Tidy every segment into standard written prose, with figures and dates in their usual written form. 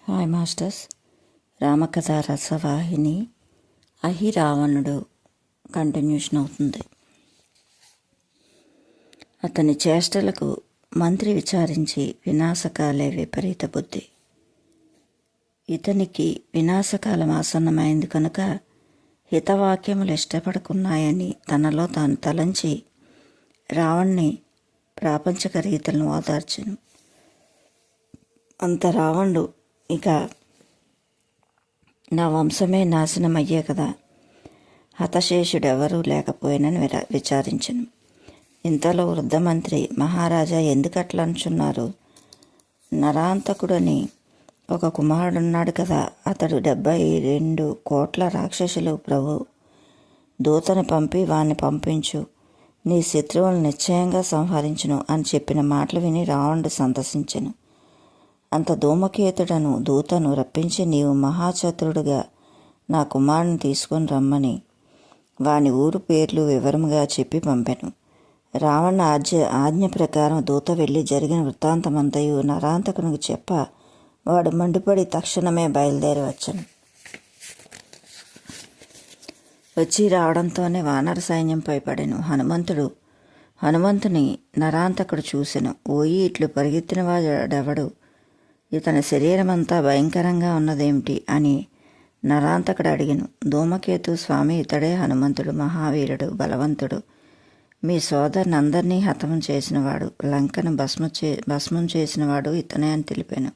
Hi masters. రామకథ రసవాహిని అహి రావణుడు continuation అవుతుంది. అతని చేష్టలకు మంత్రి విచారించి వినాశకాలే విపరీత బుద్ధి. ఇతనికి వినాశకాలం ఆసన్నమైంది కనుక హితవాక్యములు ఇష్టపడుకున్నాయని తనలో తాను తలంచి రావణ్ణి ప్రాపంచక రీతులను ఓదార్చెను. అంత రావణుడు ఇక నా వంశమే నాశనం అయ్యే కదా, హతశేషుడెవరూ లేకపోయినని విచారించను. ఇంతలో వృద్ధమంత్రి, మహారాజా ఎందుకట్లా అంటున్నారు? నరాంతకుడని ఒక కుమారుడున్నాడు కదా, అతడు 72 కోట్ల రాక్షసులు ప్రభు. దూతని పంపి వాణ్ణి పంపించు, నీ శత్రువులను నిశ్చయంగా సంహరించును అని చెప్పిన మాటలు విని రావణుడు సంతసించెను. అంత ధూమకేతుడను దూతను రప్పించి, నీవు మహాచతురుడుగా నా కుమారుని తీసుకొని రమ్మని వాని ఊరు పేర్లు వివరముగా చెప్పి పంపెను. రావణ ఆజ్ఞ ప్రకారం దూత వెళ్ళి జరిగిన వృత్తాంతమంతయు నరాంతకునికి చెప్ప, వాడు మండిపడి తక్షణమే బయలుదేరి వచ్చను. వచ్చి రావడంతోనే వానర సైన్యంపై పడెను. హనుమంతుని నరాంతకుడు చూసెను. ఓయి, ఇట్లు పరిగెత్తిన వాడెవడు? ఇతని శరీరమంతా భయంకరంగా ఉన్నదేమిటి అని నరాంతకుడు అడిగెను. ధూమకేతు, స్వామి, ఇతడే హనుమంతుడు, మహావీరుడు, బలవంతుడు, మీ సోదరుని అందరినీ హతం చేసినవాడు, లంకను భస్మం చేసినవాడు ఇతనే అని తెలిపాను.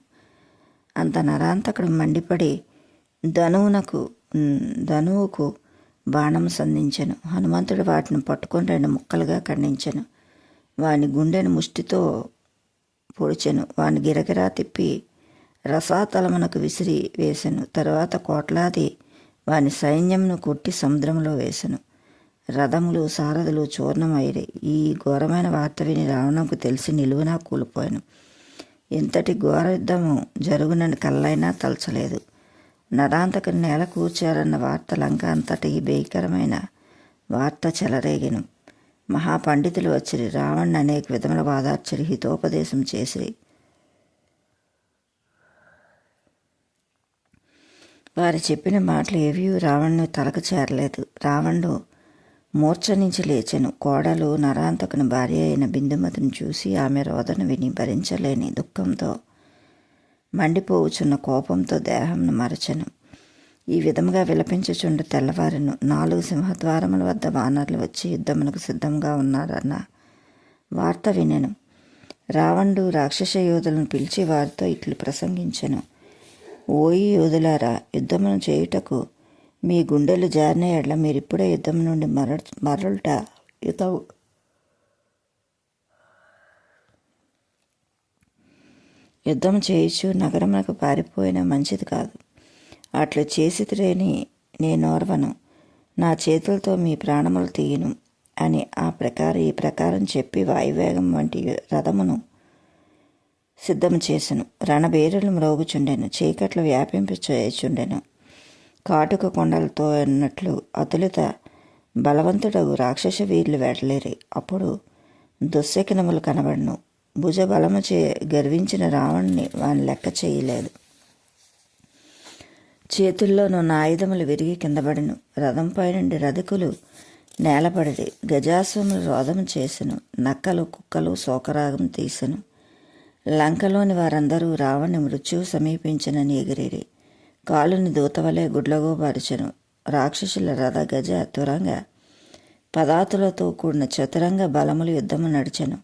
అంత నరాంతకుడు మండిపడి ధనువుకు బాణం సంధించెను. హనుమంతుడు వాటిని పట్టుకొని 2 ముక్కలుగా ఖండించెను. వాని గుండెను ముష్టితో పొడిచెను. వాని గిరగిరా తిప్పి రసాతలమునకు విసిరి వేసెను. తరువాత కోట్లాది వాని సైన్యంను కొట్టి సముద్రంలో వేసెను. రథములు సారథులు చూర్ణమైరి. ఈ ఘోరమైన వార్త విని రావణుకు తెలిసి నిలువునా కూలిపోయాను. ఇంతటి ఘోర యుద్ధము జరుగునని కల్లైనా తలచలేదు. నరాంతకుని నేల కూర్చారన్న వార్త లంక అంతటి భీకరమైన వార్త చెలరేగెను. మహాపండితులు వచ్చిరి. రావణ్ణి అనేక విధముల వాదార్చిరి, హితోపదేశం చేసిరి. వారు చెప్పిన మాటలు ఏవీ రావణుని తలకు చేరలేదు. రావణుడు మూర్ఛ నుంచి లేచెను. కోడలు నరాంతకుని భార్య అయిన బిందుమతిని చూసి ఆమె రోదన విని భరించలేని దుఃఖంతో మండిపోవుచున్న కోపంతో దేహంను మరచెను. ఈ విధముగా విలపించుచుండ తెల్లవారెను. 4 సింహద్వారముల వద్ద వానరులు వచ్చి యుద్ధమునకు సిద్ధంగా ఉన్నారన్న వార్త వినెను. రావణుడు రాక్షస యోధులను పిలిచి వారితో ఇట్లు ప్రసంగించెను. ఓయి యోధులారా, యుద్ధమును చేయుటకు మీ గుండెలు జారిన ఎడ్ల మీరిప్పుడే యుద్ధం నుండి మరలుట యుతవు. యుద్ధం చేయుచు నగరమునకు పారిపోయిన మంచిది కాదు. అట్లు చేసితిరేని నేనోర్వను, నా చేతులతో మీ ప్రాణములు తీయును అని ఈ ప్రకారం చెప్పి వాయువేగం వంటి రథమును సిద్ధము చేసెను. రణబేరులు మ్రోగుచుండెను. చీకట్లు వ్యాపింపచేయుచుండెను. కాటుక కొండలతో అన్నట్లు అతులిత బలవంతుడగు రాక్షస వీరులు వెడలేరి. అప్పుడు దుశ్శకునములు కనబడను. భుజ బలము గర్వించిన రావణుని వాని లెక్క చేయలేదు. చేతుల్లోనున్న ఆయుధములు విరిగి కిందపడెను. రథంపై నుండి రథకులు నేలపడిరి. గజాశ్వములు రోదము చేసెను. నక్కలు కుక్కలు శోకరాగం తీసెను. లంకలోని వారందరూ రావణ్ణి మృత్యువు సమీపించనని ఎగిరిరి. కాలుని దూతవలే గుడ్లగోబార్చెను. రాక్షసుల రథ గజ తురంగ పదాతులతో కూడిన చతురంగ బలములు యుద్ధము నడిచెను.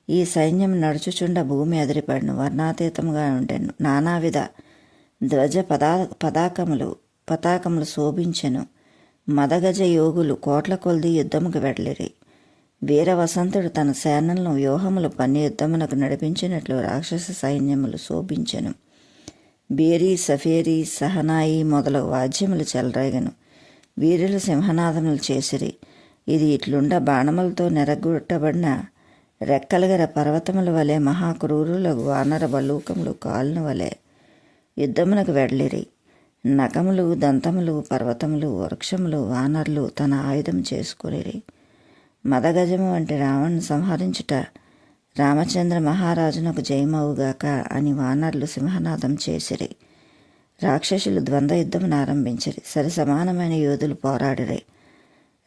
ఈ సైన్యం నడుచుచుండ భూమి అదిరిపడెను. వర్ణాతీతముగా ఉండెను. నానావిధ ధ్వజ పతాకములు శోభించెను. మదగజ యోగులు కోట్ల కొలది యుద్ధముకు వెడలిరి. వీర వసంతుడు తన సేనలను వ్యూహములు పన్ని యుద్ధమునకు నడిపించినట్లు రాక్షస సైన్యములు శోభించెను. బేరీ, సఫేరీ, సహనాయి మొదలగు వాద్యములు చెలరేగను. వీరులు సింహనాదములు చేసిరి. ఇది ఇట్లుండ బాణములతో నెరగొట్టబడిన రెక్కలుగల పర్వతముల వలె మహాక్రూరులకు వానర బలూకములు కాలును వలె యుద్ధమునకు వెడలిరి. నకములు, దంతములు, పర్వతములు, వృక్షములు, వానరులు తన ఆయుధం చేసుకునిరి. మదగజము వంటి రావణ్ణి సంహరించుట రామచంద్ర మహారాజునకు జయమవుగాక అని వానరులు సింహనాదం చేసిరి. రాక్షసులు ద్వంద్వ యుద్ధమును ఆరంభించరి. సరి సమానమైన యోధులు పోరాడిరే.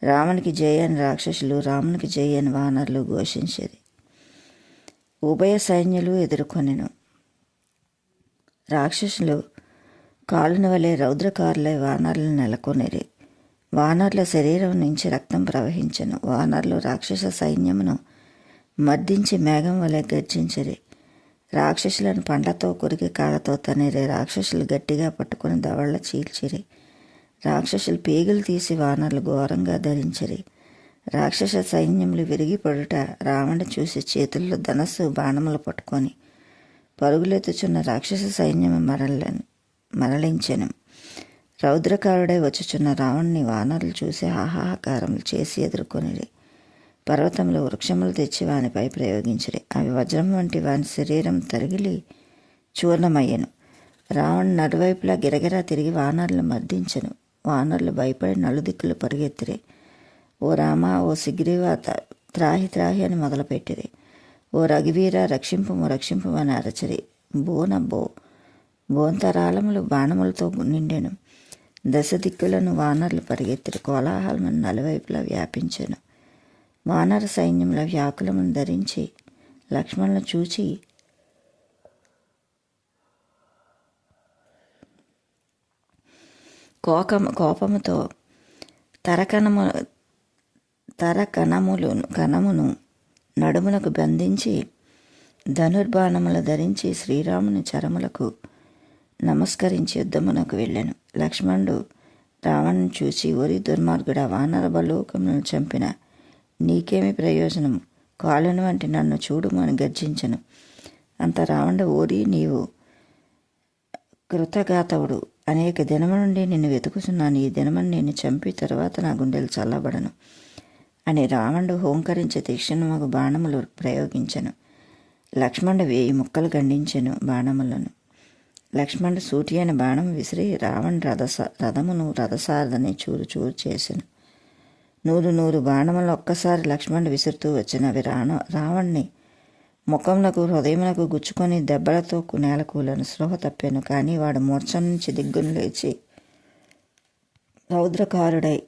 రామునికి జై అని రాక్షసులు, రామునికి జై అని వానరులు ఘోషించేది. ఉభయ సైన్యులు ఎదుర్కొనెను. రాక్షసులు కాలున వలె రౌద్రకారులై వానరులను నెలకొనిరి. వానరుల శరీరం నుంచి రక్తం ప్రవహించెను. వానరులు రాక్షస సైన్యమును మర్దించి మేఘం వలె గర్జించిరి. రాక్షసులను పండ్లతో కొరికి కాళ్ళతో తనిరి. రాక్షసులు గట్టిగా పట్టుకుని దవళ్ళ చీల్చిరి. రాక్షసులు పేగులు తీసి వానరులు ఘోరంగా ధరించిరి. రాక్షస సైన్యములు విరిగిపడుట రావణుడు చూసి చేతుల్లో ధనస్సు బాణములు పట్టుకొని పరుగులెత్తుచున్న రాక్షస సైన్యము మరలించెను. రౌద్రకారుడై వచ్చుచున్న రావణుని వానరులు చూసి హాహాకారములు చేసి ఎదుర్కొనిరి. పర్వతంలో వృక్షములు తెచ్చి వానిపై ప్రయోగించిరి. అవి వజ్రం వంటి వాని శరీరం తరిగిలి చూర్ణమయ్యెను. రావణుడు నలువైపులా గిరగిరా తిరిగి వానరులను మర్దించెను. వానరులు భయపడి నలుదిక్కులు పరిగెత్తిరి. ఓ రామ, ఓ సుగ్రీవ, త్రాహి త్రాహి అని మొదలుపెట్టిరి. ఓ రఘువీర, రక్షింపుము రక్షింపుము అని అరచిరి. బోంతరాళములు బాణములతో నిండెను. దశ దిక్కులను వానరులు పరిగెత్తిరి. కోలాహలమును నలువైపులా వ్యాపించెను. వానర సైన్యముల వ్యాకులమును ధరించి లక్ష్మణులను చూచి కోపముతో కణమును నడుమునకు బంధించి ధనుర్బాణములు ధరించి శ్రీరాముని చరములకు నమస్కరించి యుద్ధమునకు వెళ్ళెను. లక్ష్మణుడు రావణుని చూచి, ఒరి దుర్మార్గుడా, వానర బలోకములను చంపిన నీకేమి ప్రయోజనము? కాలుని వంటి నన్ను చూడుము అని గర్జించెను. అంత రావణుడు, ఓరి నీవు కృతఘాతవుడు, అనేక దినము నుండి నిన్ను వెతుకుతున్నాను. ఈ దినమని నేను చంపి తరువాత నా గుండెలు చల్లబడను అని రావణుడు హోంకరించి తీక్షణమగు బాణములు ప్రయోగించెను. లక్ష్మణుడు 1000 ముక్కలు ఖండించెను బాణములను. లక్ష్మణుడు సూటి అయిన బాణం విసిరి రావణుడు రథమును రథసారథని చూరు చూరు చేసెను. 100 బాణములను ఒక్కసారి లక్ష్మణుడు విసురుతూ వచ్చినవి రావణ్ణి ముఖమునకు హృదయమునకు గుచ్చుకొని దెబ్బలతో నేలకూలను. స్పృహ తప్పాను. కానీ వాడు మూర్ఛ నుంచి దిగ్గును లేచి రౌద్రకారుడై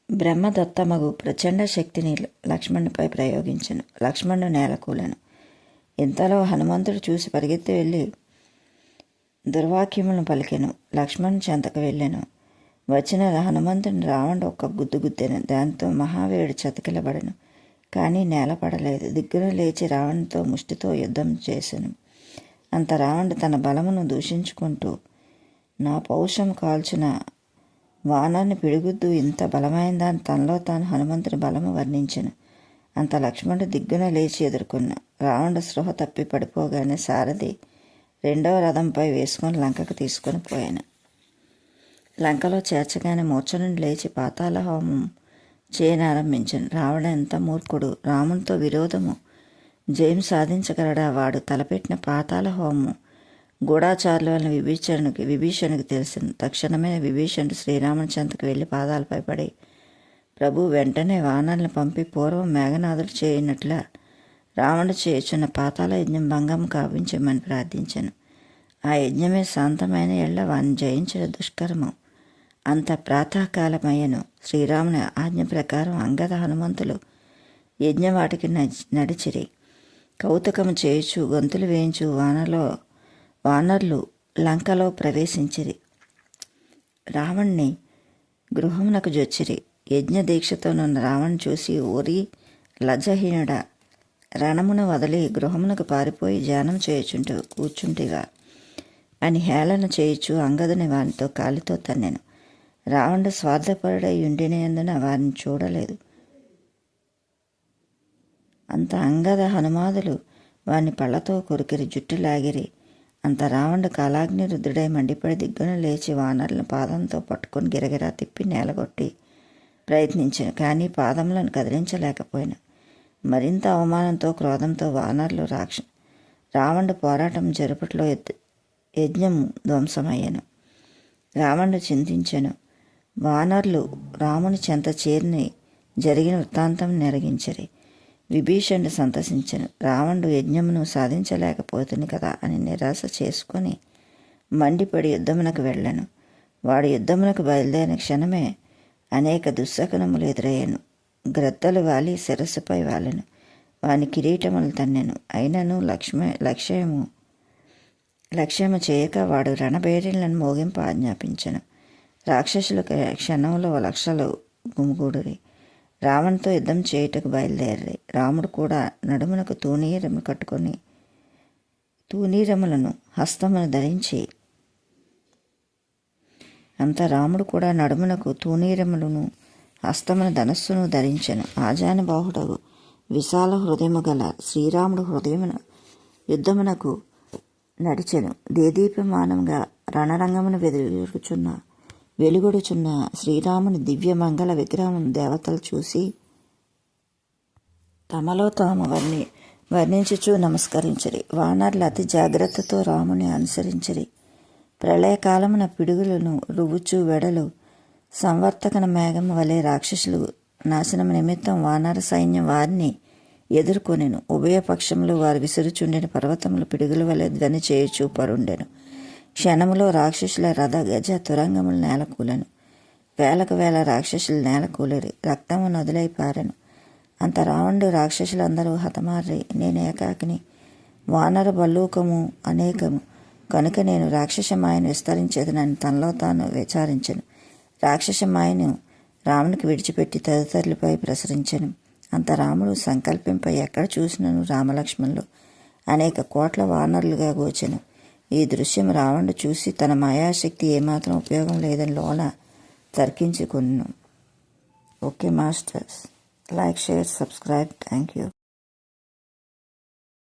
బ్రహ్మదత్తమగు ప్రచండ శక్తిని లక్ష్మణునిపై ప్రయోగించెను. లక్ష్మణుడు నేలకూలను. ఇంతలో హనుమంతుడు చూసి పరిగెత్తి వెళ్ళి దుర్వాక్యములను పలికెను. లక్ష్మణుని చెంతకు వెళ్ళెను. వచ్చిన హనుమంతుని రావణుడు ఒక్క గుద్దు గుద్దెను. దాంతో మహావీరుడు చతికిలబడెను. కానీ నేలపడలేదు. దిగ్గున లేచి రావణునితో ముష్టితో యుద్ధం చేసెను. అంత రావణుడు తన బలమును దూషించుకుంటూ, నా పౌషం కాల్చిన వానరుని పిడిగుద్దు ఇంత బలమైందా అని తనలో తాను హనుమంతుని బలము వర్ణించెను. అంత లక్ష్మణుడు దిగ్గున లేచి ఎదుర్కొన్న. రావణుడు స్పృహ తప్పి పడిపోగానే సారథి 2వ రథంపై వేసుకొని లంకకు తీసుకొని పోయాను. లంకలో చేర్చగానే మూర్ఛ నుండి లేచి పాతాళ హోమం చేయనారంభించాను. రావణుడు ఎంత మూర్ఖుడు! రామునితో విరోధము జయం సాధించగలడా? వాడు తలపెట్టిన పాతాళ హోమం గూఢాచారుల వలన విభీషణునికి తెలిసింది. తక్షణమే విభీషణుడు శ్రీరాముని చెంతకు వెళ్ళి పాదాలపై పడి, ప్రభు, వెంటనే వానరులను పంపి పూర్వం మేఘనాథుడు చేయనట్లా రావణుడు చేయుచున్న పాతాళ యజ్ఞం భంగం కావించమని ప్రార్థించాను. ఆ యజ్ఞమే శాంతమైన ఎళ్ళ వారిని జయించడం దుష్కరము. అంత ప్రాతకాలమయ్యను. శ్రీరాముని ఆజ్ఞ ప్రకారం అంగద హనుమంతులు యజ్ఞవాటికి నడిచిరి. కౌతుకము చేయుచు గొంతులు వేయించు వానరులు లంకలో ప్రవేశించిరి. రావణ్ణి గృహమునకు జొచ్చిరి. యజ్ఞ దీక్షతోనున్న రావణ్ చూసి, ఓరి లజ్జహీనుడా, రణమును వదిలి గృహమునకు పారిపోయి ధ్యానం చేయుచుంటూ కూర్చుంటివా అని హేళన చేయుచు అంగదుని వానితో కాలితో తన్నెను. రావణుడు స్వార్థపరుడై ఉండినందున వారిని చూడలేదు. అంత అంగద హనుమాదులు వారిని పళ్ళతో కొరికిరి, జుట్టు లాగిరి. అంత రావణుడు కాలాగ్ని రుద్రుడై మండిపడి దిగ్గున లేచి వానరులను పాదంతో పట్టుకొని గిరగిరా తిప్పి నేలగొట్టి ప్రయత్నించాను. కానీ పాదములను కదిలించలేకపోయాను. మరింత అవమానంతో క్రోధంతో వానరులు రావణుడు పోరాటం జరుపుట్లో యజ్ఞము ధ్వంసమయ్యాను. రావణుడు చింతించెను. వానరులు రాముని చెంత చేరిని జరిగిన వృత్తాంతం నెరగించరి. విభీషణుడు సంతసించెను. రావణుడు యజ్ఞమును సాధించలేకపోతుంది కదా అని నిరాశ చేసుకొని మండిపడి యుద్ధమునకు వెళ్ళాను. వాడు యుద్ధమునకు బయలుదేరిన క్షణమే అనేక దుశ్శకనములు ఎదురయ్యాను. గ్రద్దలు వాలి శిరస్సుపై వాలెను. వాని కిరీటములు తన్నెను. అయినను లక్ష్యము చేయక వాడు రణబేరీలను మోగింప ఆజ్ఞాపించెను. రాక్షసులు క్షణంలో లక్షలు గుమిగూడిరి. రావణుతో యుద్ధం చేయుటకు బయలుదేరి రాముడు కూడా నడుమునకు తూనీరములను హస్తమును ధరించి రాముడు కూడా నడుమునకు తూనీరములను హస్తమును ధనస్సును ధరించెను. ఆజానుబాహుడగు విశాల హృదయము గల శ్రీరాముడు యుద్ధమునకు నడిచెను. దేదీప్యమానంగా రణరంగమును వెలుగొడుచున్న శ్రీరాముని దివ్య మంగళ విగ్రహమును దేవతలు చూసి తమలో తాము వర్ణించుచూ నమస్కరించిరి. వానరులు అతి జాగ్రత్తతో రాముని అనుసరించిరి. ప్రళయకాలమున పిడుగులను రువ్వుచూ వెడలు సంవర్తకన మేఘము వలె రాక్షసులు నాశనము నిమిత్తం వానర సైన్యం వారిని ఎదుర్కొనెను. ఉభయపక్షములు వారు విసురుచుండిన పర్వతములు పిడుగుల వలె ధ్వని చేయుచూ పరుండెను. క్షణములో రాక్షసుల రథ గజ తురంగములు నేలకూలెను. వేలకు వేల రాక్షసులు నేలకూలిరి. రక్తము నదులై పారెను. అంత రావణుడు రాక్షసులందరూ హతమార్రి, నేను ఏకాకిని, వానర బల్లూకము అనేకము, కనుక నేను రాక్షసమాయను విస్తరించేదనని తనలో తాను విచారించెను. రాక్షసమాయను రామునికి విడిచిపెట్టి తదితరులపై ప్రసరించెను. అంత రాముడు సంకల్పింప ఎక్కడ చూసినను రామలక్ష్మణులు అనేక కోట్ల వానరులుగా గోచెను. ఈ దృశ్యం రావణుడు చూసి తన మాయాశక్తి ఏమాత్రం ఉపయోగం లేదని లోన తర్కించుకున్నాను. Okay masters, like, share, subscribe. Thank you.